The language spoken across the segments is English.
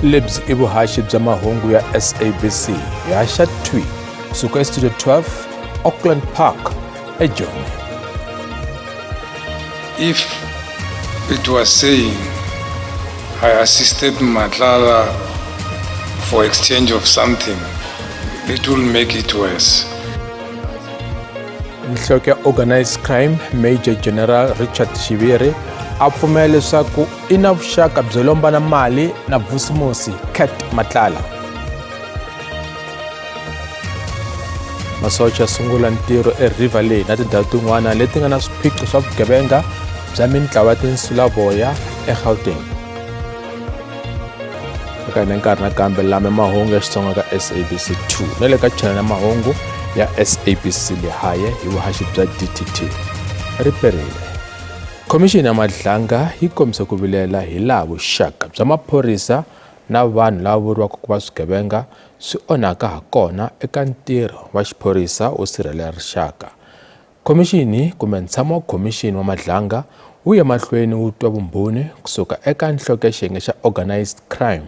Libs ivuhashi bya mahungu ya SABC yaxa tweet kusuka estudio 12 Auckland Park eJoni. If it was saying I assisted Matlala for exchange of something, it will make it worse. Nhloko ya Organized Crime Major General Richard Shiviri a pfumela leswaku i na vuxaka byo lombana mali na Vusimusi Cat Matlala. Masocha sungula ntirho eRiver Lane na tindhawu tin'wana leti nga na swiphiqo swa vugevenga bya mintlawa ya tinsulavoya eGauteng. Eka nkarhi nakambe lama mahungu ya Xitsonga ka SABC 2 na le ka channel ya mahungu ya SABC Lehaye hi vuhaxi bya DTT. Riperile Komixini ya Madlanga yi kombisa ku vilela hi laha vuxaka bya maphorisa na vanhu lava vuriwaka ku va swigevenga swi onhaka ha kona eka ntirho wa xiphorisa wo sirhelela rixaka. Komixini kumbe ntshamo wa Komixini wa Madlanga wu ya mahlweni wu twa vumbhoni kusuka eka nhloko ya xiyenge xa Organized Crime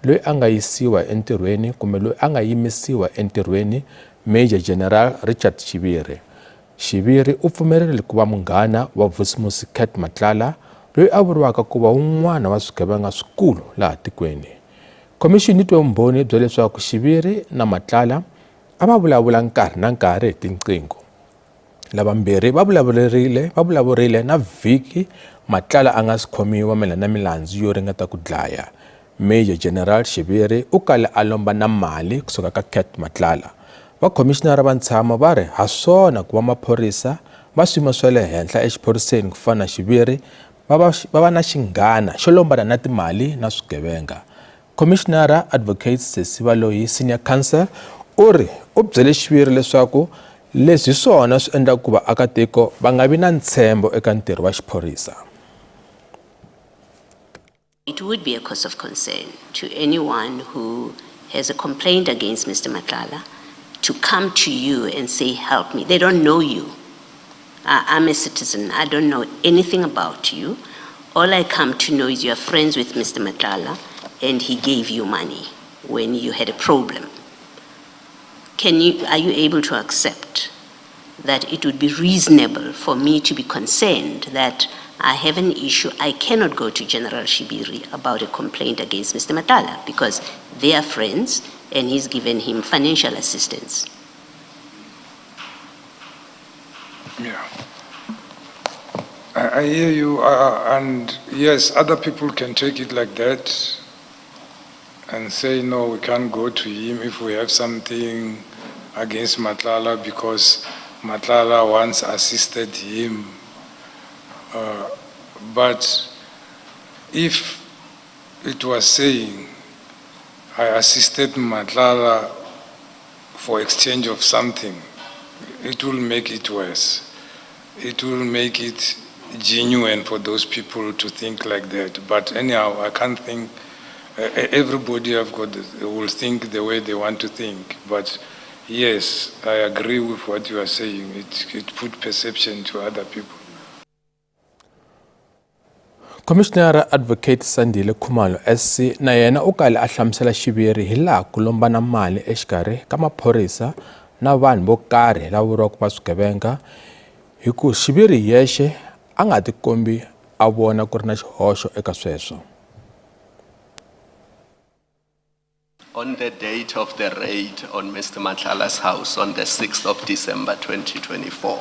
loyi a nga yisiwa entirhweni kumbe loyi a nga yimisiwa entirhweni Major General Richard Shiviri. Shiviri u pfumerile ku va munghana wa Vusimusi Cat Matlala loyi a vuriwaka ku va un'wana wa swigevenga swikulu laha tikweni. Komixini yi twe vumbhoni bya leswaku Shiviri na Matlala a va vulavula nkarhi na nkarhi hi tinqingho. Lavambirhi va vulavurile na vhiki Matlala a nga si khomiwa mayelana na milandzu yo ringeta ku dlaya. Major General Shiviri u kale a lomba na mali kusuka ka Cat Matlala. Vakhomishinara va ntshamo va ri ha swona ku va maphorisa va swiyimo swa le henhla exiphoriseni ku fana na Shiviri va va na xinghana xo lombana na timali na swigevenga. Commissioner Advocate Sesiva Loyi Senior Counsel u ri u byele Shiviri leswaku leswi swona swi endla ku vaakatiko va nga vi na ntshembo eka ntirho wa xiphorisa. It would be a cause of concern to anyone who has a complaint against Mr. Matlala to come to you and say, help me. They don't know you. I'm a citizen. I don't know anything about you. All I come to know is you're friends with Mr. Matlala and he gave you money when you had a problem. Are you able to accept that it would be reasonable for me to be concerned that I have an issue, I cannot go to General Shiviri about a complaint against Mr. Matlala because they are friends and he's given him financial assistance? Yeah. I hear you, and yes, other people can take it like that and say, no, we can't go to him if we have something against Matlala because Matlala once assisted him. But if it was saying, I assisted Matlala for exchange of something, it will make it worse. It will make it genuine for those people to think like that. But anyhow, I can't think, everybody will think the way they want to think. But yes, I agree with what you are saying. It put perception to other people. Commissioner Advocate Sandile Khumalo SC na yena u kale a hlamusela Shiviri hi laha ku lombana mali exikarhi ka maphorisa na vanhu vo karhi lava vuriwaka va swigevenga hi ku Shiviri yexe a nga tikombi a vona ku ri na xihoxo eka sweswo. On the date of the raid on Mr. Matlala's house on the 6th of December 2024,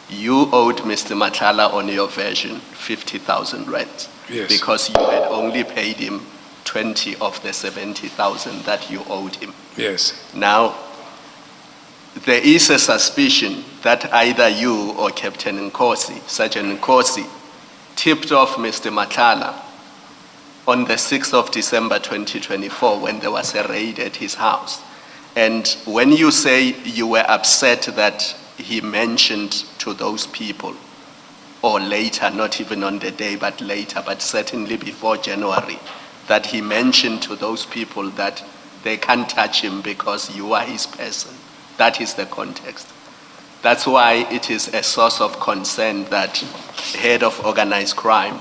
you owed Mr. Matlala on your version 50,000 rand. Yes. Because you had only paid him 20 of the 70,000 that you owed him. Yes. Now, there is a suspicion that either you or Captain Nkosi, Sergeant Nkosi, tipped off Mr. Matlala on the 6th of December 2024 when there was a raid at his house. And when you say you were upset that he mentioned to those people, or later, not even on the day, but later, but certainly before January, that he mentioned to those people that they can't touch him because you are his person. That is the context. That's why it is a source of concern that head of organized crime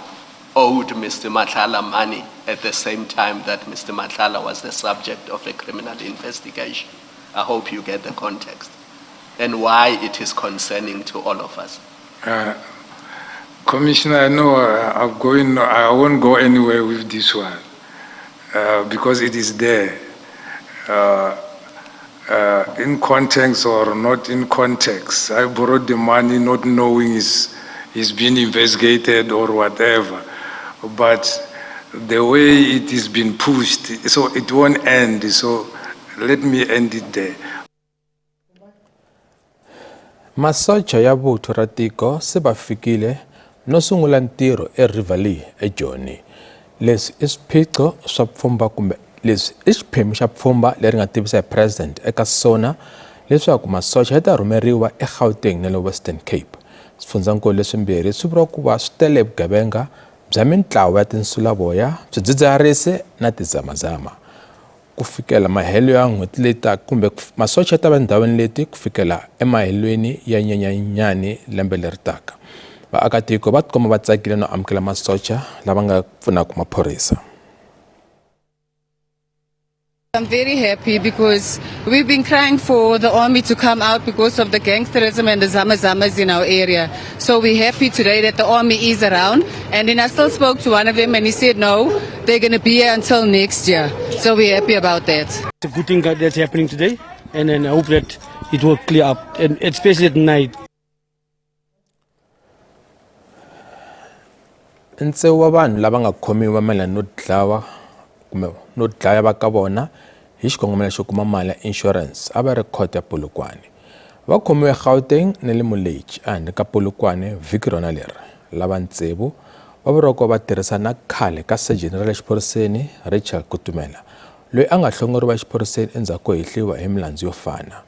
owed Mr. Matlala money at the same time that Mr. Matlala was the subject of a criminal investigation. I hope you get the context and why it is concerning to all of us. Commissioner, I know I won't go anywhere with this one because it is there. In context or not in context, I borrowed the money not knowing it's being investigated or whatever. But the way it is being pushed, so it won't end. So let me end it there. Masocha ya vuthu ra tiko se va fikile no sungula ntirho eRiverlea eJoni. Leswi I swiphiqo swa pfhumba kumbe leswi I xiphemu xa pfhumba leri nga tivisa hi President eka SONA leswaku masocha ya ta rhumeriwa eGauteng na le Western Cape. Swifundzakulu leswimbirhi swi vuriwa ku va swi tele vugevenga bya mintlawa ya tinsulavoya, swidzidziharisi na tizamazama. Ku fikela mahelo ya n'hweti leyi taka kumbe masocha ya ta va endhawini leti ku fikela emahelweni ya Nyenyenyani lembe leri taka. Vaakatiko va tikomba va tsakile no amukela masocha lava nga pfunaka maphorisa. I'm very happy because we've been crying for the army to come out because of the gangsterism and the zamazamas in our area. So we're happy today that the army is around. And then I still spoke to one of them and he said, no, they're going to be here until next year. So we're happy about that. It's a good thing that's happening today. And then I hope that it will clear up, and especially at night. Ntsevu wa vanhu lava nga khomiwa mayelana no dlawa kumbe no dlaya va ka vona hi xikongomelo xo kuma mali ya insurance a va ri court ya Polokwane. Va khomiwe eGauteng na le Moleji ehandle ka Polokwane vhiki rona leri. Lava ntsevu va vuriwa ku va tirhisana khale ka Sergeant ra le xiphoriseni Rachel Kutumela loyi a nga hlongoriwa exiphoriseni endzhaku ko hehliwa hi milandzu yo fana.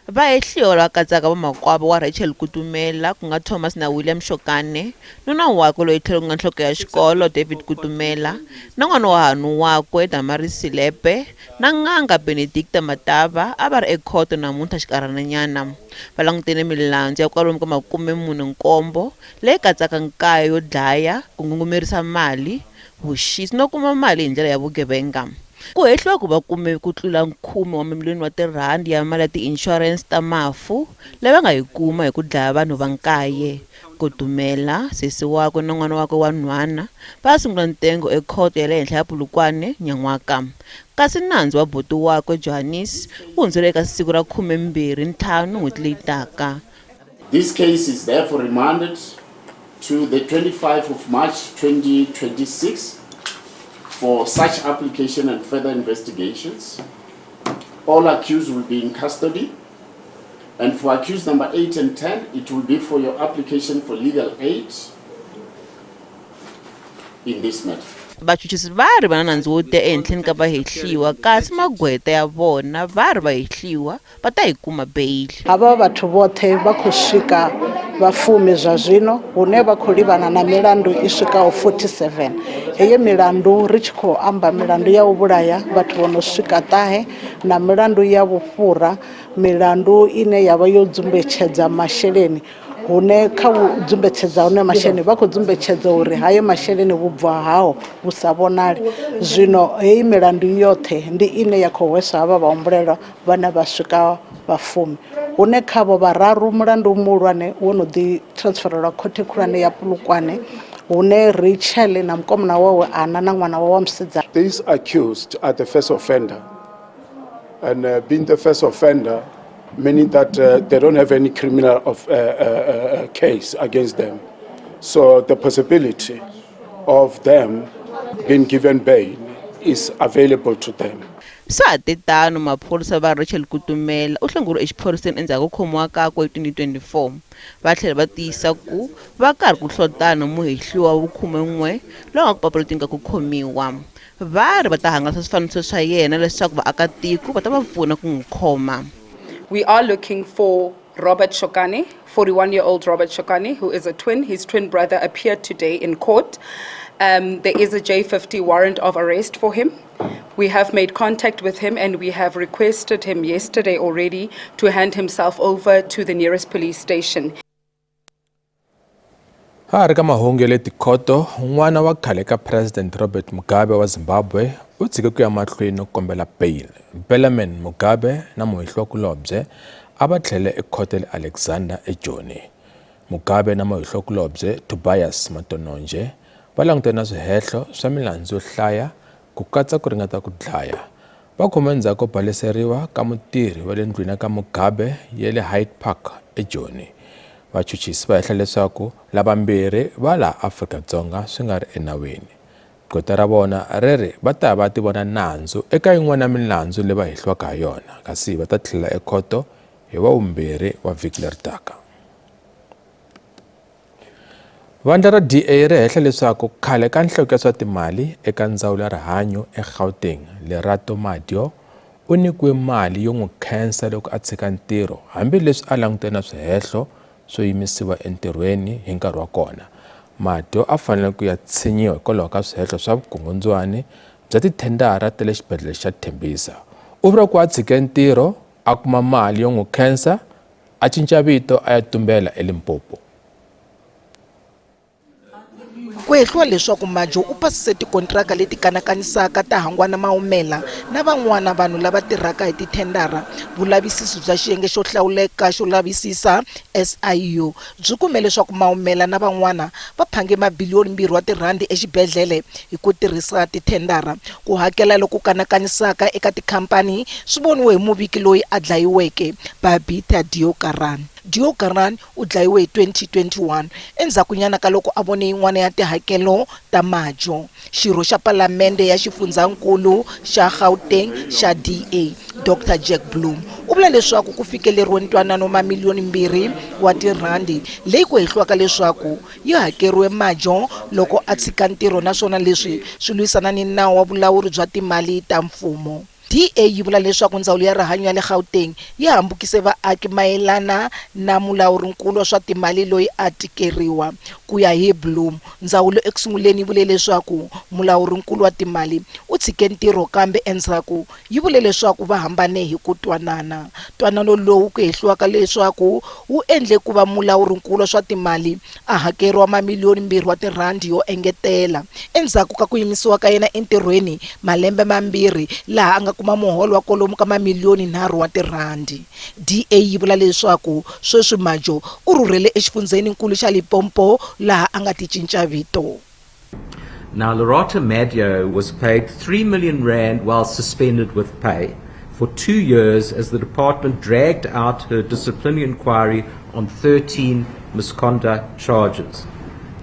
Vahehliwa lava katsaka vamakwavo wa Rachel Kutumela ku nga Thomas na William Shokane, nuna wakwe loyi tlhelo ku nga nhloko ya xikolo David Kutumela, na n'wana wa hanu wakwe Damaris Silepe na n'anga Benedicta Matava a va ri ekhoto namuntlha xikarhananyana. Va langutene milandzu ya kwalomu ka 47 leyi katsaka 9 yo dlaya, ku ngungumerisa mali, vuxisi no kuma mali hi ndlela ya vugevenga. Ku hehliwa ku va kume ku tlula 10 wa miliyoni wa tirhandi ya mali ya ti-insurance ta mafu lava nga yi kuma hi ku dlaya vanhu va 9. Kutumela, sesi wakwe na n'wana wakwe wa nhwana va sungula ntengo ekhoto ya le henhla ya Polokwane nyan'waka. Kasi nandzu wa buti wakwe Johannes wu hundzile eka siku ra 25 n'hweti leyi taka. This case is therefore remanded to the 25th of March 2026 for such application and further investigations. All accused will be in custody. And for accused number 8 and 10, it will be for your application for legal aid in this matter. Vachuchisi va ri va na nandzu wo tiya ehenhleni ka vahehliwa, kasi magweta ya vona va ri vahehliwa va ta yi kuma beyili. Hava vathu vothe va khou swika vafumi zwa zwino hune vha khou livhana na milandu I swikaho 47. Heyo milandu ri tshi khou amba milandu ya u vhulaya vhathu vho no swika 9 na milandu ya vhufhura, milandu ine yavha yo dzumbetshedza masheleni hune kha u dzumbetshedza hune masheleni vha khou dzumbetshedza uri hayo masheleni vhubva hao vhu sa vhonali. Zwino heyi milandu yoṱhe ndi ine ya khou hweswa havha vhahumbulelwa vhane vha swika vhafumi. Hune khavho vhararu mulandu muhulwane wo no ḓi transferelwa khothe khulwane ya Polokwane hune Rachel na mukomana wawe Ana na ṅwana wawe wa musidzana. These accused are the first offender, and being the first offender meaning that they don't have any criminal case against them. So the possibility of them being given bail is available to them. Saatitano maphorisa va Rachel Kutumela u hlongoriwe exiphoriseni endzhaku ko khomiwa kakwe hi 2024. Va tlhela va tiyisa ku va karhi ku hlotana muhehliwa wa vu-11 loyi nga ku papalatinga ku khomiwa. Va ri va ta hangalasa swifaniso swa yena leswaku vaakatiko va ta va pfuna ku n'wi khoma. We are looking for Robert Shokane, 41-year-old Robert Shokane, who is a twin. His twin brother appeared today in court. There is a J50 warrant of arrest for him. We have made contact with him and we have requested him yesterday already to hand himself over to the nearest police station. Ha ri ka mahungu ya le tikhoto, n'wana wa khale ka President Robert Mugabe wa Zimbabwe u tshike ku ya mahlweni no kombela bail. Bellarmine Mugabe na muhihlokulobye a va tlhele ekhoto le Alexander eJoni. Mugabe na muhihlokulobye Tobias Matononje va langutane na swihehlo swa milandzu yo hlaya ku katsa ku ringeta ku dlaya. Va khome endzhaku ko baleseriwa ka mutirhi wa le ndlwini ka Mugabe ya le Hyde Park eJoni. Vachuchisi va hehla leswaku lavambirhi va la Afrika-Dzonga swi nga ri enawini. Gota ra vona rere va ta va ti vona nandzu eka yin'wana milandzu leyi va hehliwaka ha yona, kasi va ta tlhelela ekhoto hi wavumbirhi wa vhiki leri taka. Vandla ra DA ri hehla leswaku khale ka nhloko ya swa timali eka ndzawulo ya rihanyo eGauteng Lerato Madio u nyikiwe mali yo n'wi khensa loko a tshika ntirho hambileswi a langutane na swihehlo swo yimisiwa entirhweni hi nkarhi wa kona. Madio a fanele ku ya tshinyiwa hikwalaho ka swihehlo swa vukungundzwani bya tithendara ta le xibedhlele xa Tembisa. U vula ku a tshike ntirho a kuma mali yo n'wi khensa a cinca vito a ya tumbela eLimpopo. Ku hehliwa leswaku Madio u pasise tikontraka leti kanakanisaka ta Hangwana Maumela na van'wana vanhu lava tirhaka hi tithendara. Vulavisisi bya xiyenge xo hlawuleka xo lavisisa SIU byi kume leswaku Maumela na van'wana va phange mabiliyoni 2 wa tirhandi exibedhlele hi ku tirhisa tithendara. Ku hakela loku kanakanisaka eka tikhampani swi voniwe hi muviki loyi a dlayiweke, Babita Deokaran. Deokaran u dlayiwe hi 2021 endzhaku nyana ka loko a vone yin'wana ya tihakelo ta Madio. Xirho xa palamende ya xifundzankulu xa Gauteng xa DA, Dr. Jack Bloom, u vula leswaku ku fikeleriwe ntwanano mamiliyoni 2 wa tirhandi leyi ku hehliwaka leswaku yi hakeriwe Madio loko a tshika ntirho, naswona leswi swi lwisana ni nawu wa vulawuri bya timali ta mfumo. DA yi vula leswaku ndzawulo ya rihanyo ya le Gauteng yi hambukise vaaki mayelana na mulawurinkulu wa swa timali loyi a tikeriwa. Ku ya hi Bloom, ndzawulo ekusunguleni yi vule leswaku mulawurinkulu wa timali u tshike ntirho, kambe endzhaku yi vule leswaku va hambane hi ku twanana. Twanano lowu ku hehliwaka leswaku wu endle ku va mulawurinkulu wa swa timali a hakeriwa mamiliyoni 2 wa tirhandi yo engetela endzhaku ka ku yimisiwa ka yena entirhweni malembe mambirhi, laha a nga kuma muholo wa kolomu ka mamiliyoni 3 wa tirhandi. DA yi vula leswaku sweswi Madio u rhurhele exifundzeninkulu xa Limpopo laha a nga ti cinca vito. Now, Lerato Madio was paid 3 million rand while suspended with pay for 2 years as the department dragged out her disciplinary inquiry on 13 misconduct charges.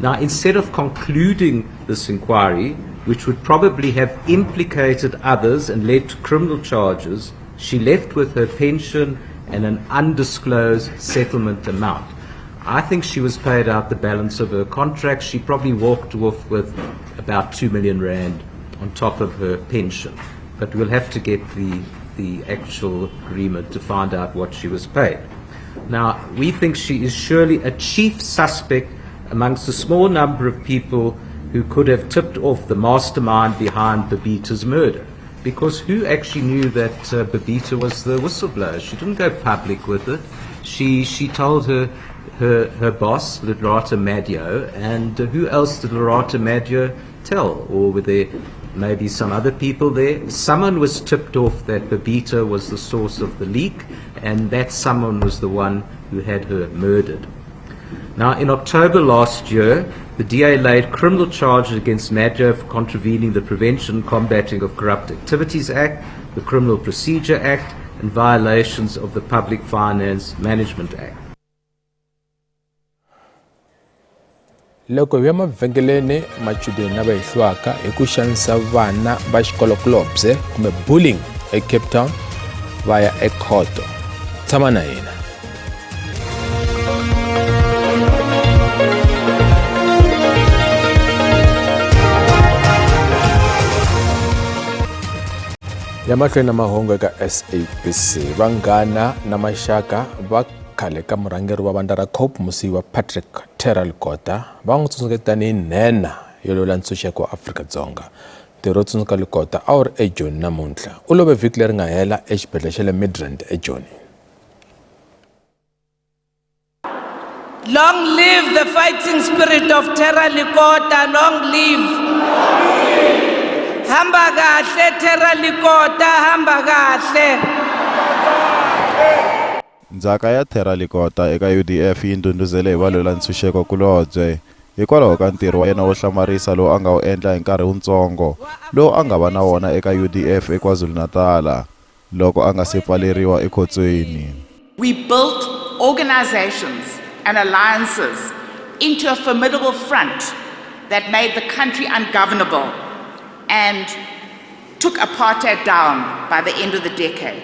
Now, instead of concluding this inquiry, which would probably have implicated others and led to criminal charges, she left with her pension and an undisclosed settlement amount. I think she was paid out the balance of her contract. She probably walked off with about 2 million rand on top of her pension. But we'll have to get the actual agreement to find out what she was paid. Now, we think she is surely a chief suspect amongst a small number of people who could have tipped off the mastermind behind Babita's murder. Because who actually knew that Babita was the whistleblower? She didn't go public with it. She told her boss, Lerato Madio, and who else did Lerato Madio tell? Or were there maybe some other people there? Someone was tipped off that Babita was the source of the leak, and that someone was the one who had her murdered. Now, in October last year, the DA laid criminal charges against Madio for contravening the Prevention and Combating of Corrupt Activities Act, the Criminal Procedure Act, and violations of the Public Finance Management Act. Loko hi ya mavhengeleni machudeni lava hehliwaka hi ku xanisa vana va xikolokulobye kumbe bullying eCape Town va ya ekhoto. Tshama na hina. Ya mahlweni na mahungu eka SABC. Vanghana na maxaka va khale ka murhangeri wa vandla ra COPE musiwa Patrick Terrell Kota va n'wi tsundzuke tanihi nhenha yo lwela ntshunxeko wa Afrika-Dzonga. Ntirho wo tsundzuka Kota a wu ri eJoni namuntlha. U love vhiki leri nga hela exibedhlele xa le Midrand eJoni. Long live the fighting spirit of Terra Likota, long live. Hamba kahle Terra Likota, hamba kahle. Ndzhaka ya Terra Likota eka UDF yi ndhundhuzele hi valwela ntshunxeko kulobye hikwalaho ka ntirho wa yena wo hlamarisa lowu a nga wu endla hi nkarhi wutsongo lowu a nga va na wona eka UDF eKwaZulu-Natal loko a nga se pfaleriwa ekhotsweni. We built organizations and alliances into a formidable front that made the country ungovernable and took apartheid down by the end of the decade.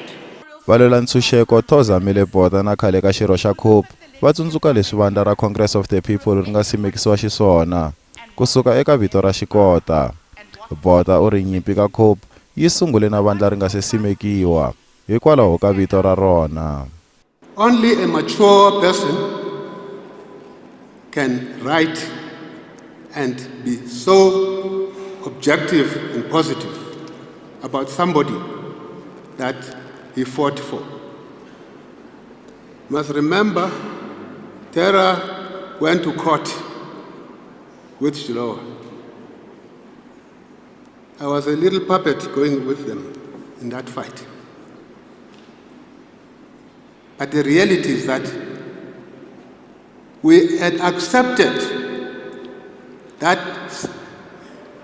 Valwela ntshunxeko Thoza Milebota na khale ka xirho xa COPE va tsundzuka leswi vandla ra Congress of the People ri nga simekisiwa xiswona kusuka eka vito ra Xikota. Bota u ri nyimpi ka COPE yi sungule na vandla ri nga se simekiwa hikwalaho ka vito ra rona. Only a mature person can write and be so objective and positive about somebody that he fought for. You must remember, Terra went to court with Shiloh. I was a little puppet going with them in that fight. But the reality is that we had accepted that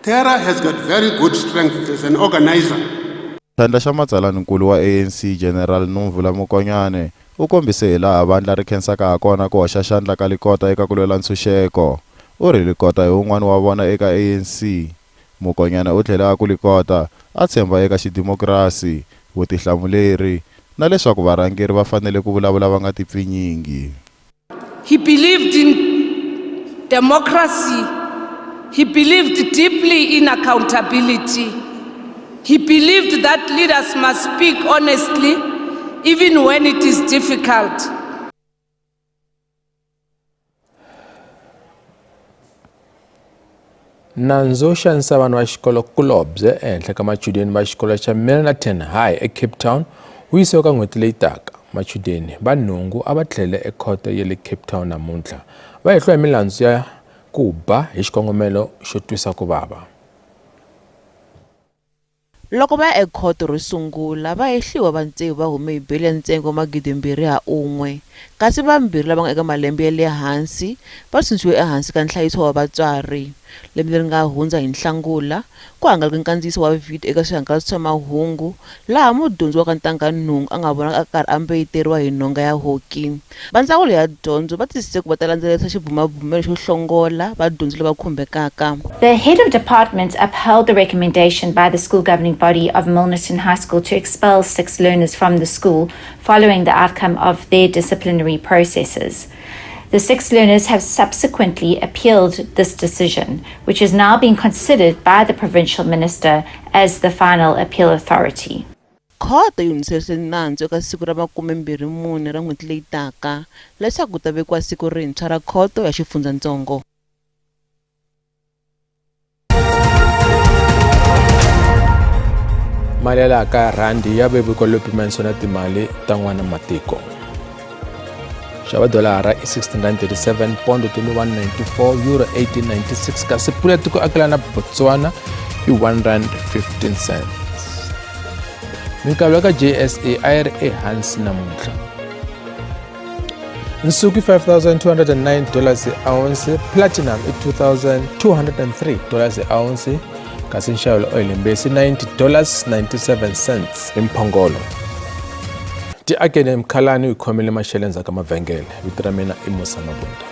Terra has got very good strength as an organizer. Xandla xa matsalaninkulu wa ANC General Nomvula Mokonyane u kombise hi laha vandla ri khensaka ha kona ku hoxa xandla ka Likota eka ku lwela ntshunxeko. U ri Likota hi un'wana wa vona eka ANC. Mokonyane u tlhela a ku Likota a tshemba eka xidemokirasi, vutihlamuleri na leswaku varhangeri va fanele ku vulavula va nga tipfinyingi. He believed in democracy. He believed deeply in accountability. He believed that leaders must speak honestly, even when it is difficult. Nandzu wo xanisa vana va xikolo kulobye ehenhla ka machudeni va xikolo xa Milnerton High eCape Town wu yisiwe ka n'hweti leyi taka. Machudeni va nhungu a va tlhelele ekhoto ya le Cape Town namuntlha va hehliwa hi milandzu ya ku ba hi xikongomelo xo twisa ku vava. Loko va ya ekhoto ro sungula va hehliwa va ntsevu va hume hi beli ya ntsengo magidi 2.1 kasi vambirhi lava nga eka malembe ya le hansi va sundziwe ehansi ka nhlayiso wa vatswari. Lembe leri nga hundza hi Nhlangula ku hangalake nkandziyiso wa video eka swihangalasi swa mahungu laha mudyondzi wa ka ntanga nhungu a nga vonaka a karhi a mbeyiteriwa hi nhonga ya hockey. Va ndzawulo ya dyondzo va tiyisise ku va ta landzelerisa xibumabumelo xo hlongola vadyondzi lava khumbekaka. The head of department upheld the recommendation by the school governing body of Milnerton High School to expel 6 learners from the school following the outcome of their disciplinary processes. The 6 learners have subsequently appealed this decision, which is now being considered by the provincial minister as the final appeal authority. Khoto yi hundziserile nandzu eka siku ra 24 ra n'hweti leyi taka leswaku ku ta vekiwa siku rintshwa ra khoto ya xifundzatsongo. Mali ya laha kaya rhandi ya veviwa lo pimanisiwa na timali ta n'wana matiko. Xava dolara i 16.37, pondo 21.94, euro 18.96 kasi pula tiko akelana Botswana i R1.15. Minkavelo ka JSA a yi ri ehansi namuntlha. Nsuku i $5,209 a ounce, platinum i $2,203 a ounce, kasi nxavo wa oil mbesi $90.97 i mphongolo. Ti akene Mkhalani u khomile maxelo endzhaku ka mavhengele. Vito ra mina i Musa Mabunda.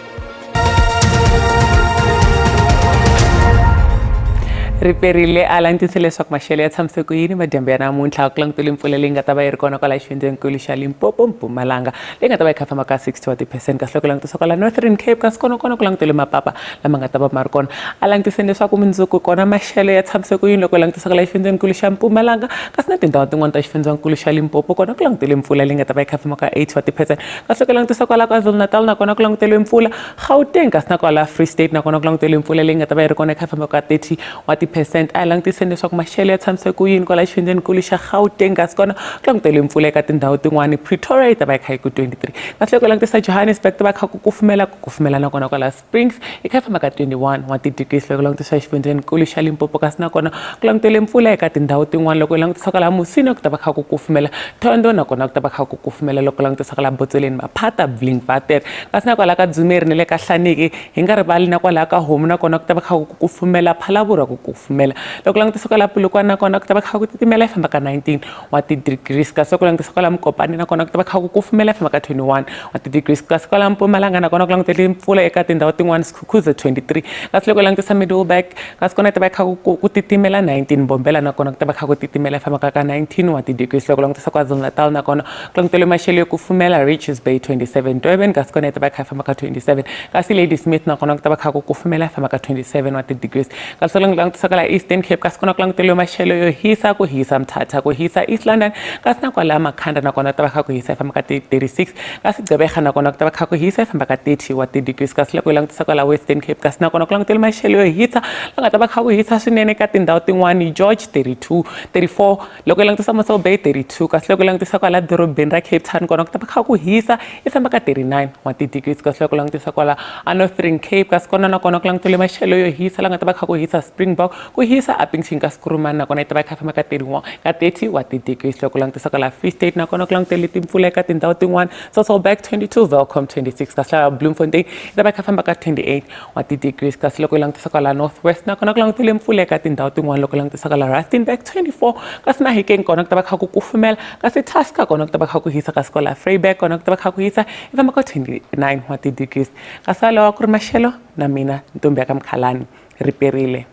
Riperile a langutise leswaku maxelo ya tshamise ku yini madyambu ya namuntlha ku langutile mpfula leyi nga ta va yi ri kona kwala xifundzeninkulu xa Limpopo Mpumalanga leyi nga ta va yi kha famba ka 60% kasi loko langutisa kwala Northern Cape kasi kona ku langutile mapapa lama nga ta va ma ri kona. A langutise leswaku mundzuku kona maxelo ya tshamise ku yini loko langutisa kwala xifundzeninkulu xa Mpumalanga kasi na tindhawu tin'wana ta xifundzeninkulu xa Limpopo kona ku langutile mpfula leyi nga ta va yi kha famba ka 80% kasi loko langutisa kwala KwaZulu-Natal na kona ku langutile mpfula. Gauteng kasi na kwala Free State na kona ku langutile mpfula leyi nga ta va yi ri kona yi kha famba ka 30 30% a langutiseni leswaku maxelo ya tshamiseke ku yini kwala xifundzenikulu xa Gauteng kasi kona ku languteliwe mpfula eka tindhawu tin'wani. Pretoria yi ta va yi kha yi ku 23 kasi loko langutisa Johannesburg ta va kha ku kufumela nakona kwala Springs yi kha yi famba ka 21 wa ti-degrees loko langutisa xifundzenikulu xa Limpopo kasi nakona ku languteliwe mpfula eka tindhawu tin'wani loko langutisa kwala Musina ku ta va kha ku kufumela Thondo nakona ku ta va kha ku kufumela loko langutisa kwala Botsoleni Maphata Blinkwater kasi nakwala ka Dzumeri ni le ka Hlaniki hi nga rivali na kwala ka Homu nakona ku ta va kha ku kufumela Phalaborwa ku kufumela loko langutisa kwala Polokwane nakona ku ta va kha ku titimela yi famba ka 19 wa ti-degrees kasi loko langutisa kwala Mokopane nakona ku ta va kha ku kufumela yi famba ka 21 wa ti-degrees kasi kwala Mpumalanga nakona ku languteliwe mpfula eka tindhawu tin'wani Skukuza 23 kasi loko langutisa Middleburg kasi kona yi ta va kha ku titimela 19 Mbombela nakona ku ta va kha ku titimela yi famba ka 19 wa ti-degrees loko langutisa KwaZulu Natal nakona ku languteliwe maxelo yo kufumela Richards Bay 27 Durban kasi kona yi ta va kha yi famba ka 27 kasi Ladysmith nakona ku ta va kha ku kufumela yi famba ka 27 wa ti-degrees kasi loko langutisa kwala Eastern Cape kasi kona ku languteliwe maxelo yo hisa ku hisa Mthatha ku hisa East London kasi nakwala Makhanda nakona ku ta va kha ku hisa yi famba ka 36 kasi Gqeberha nakona ku ta va kha ku hisa yi famba ka 30 wa ti-degrees kasi loko langutisa kwala Western Cape kasi nakona ku languteliwe maxelo yo hisa la nga ta va kha ku hisa swinene ka tindhawu tin'wani George 32 34 loko langutisa Mossel Bay 32 kasi loko langutisa kwala dorobeni ra Cape Town kona ku ta va kha ku hisa yi famba ka 39 wa ti-degrees kasi loko langutisa kwala Northern Cape kasi kona nakona ku languteliwe maxelo yo hisa la nga ta va kha ku hisa Springbok ku hisa Upington kasi Kuruman nakona yi ta va kha famba ka 30 wa ti-degrees loko langutisa kwala Free State nakona ku languteliwe timpfula eka tindhawu tin'wani Sasolburg 22 Welcome 26 kasi la Bloemfontein yi ta va kha famba ka 28 wa ti-degrees kasi loko langutisa kwala Northwest nakona ku languteliwe mpfula eka tindhawu tin'wani loko langutisa kwala Rustenburg 24 kasi na Hikeng kona ku ta va kha ku kufumela kasi Tusker kona ku ta va kha ku hisa kasi kwala Vryburg kona ku ta va kha ku hisa yi famba ka 29 wa ti-degrees kasi alawa ku ri maxelo na mina Ntombi ya ka Mkhalani riperile.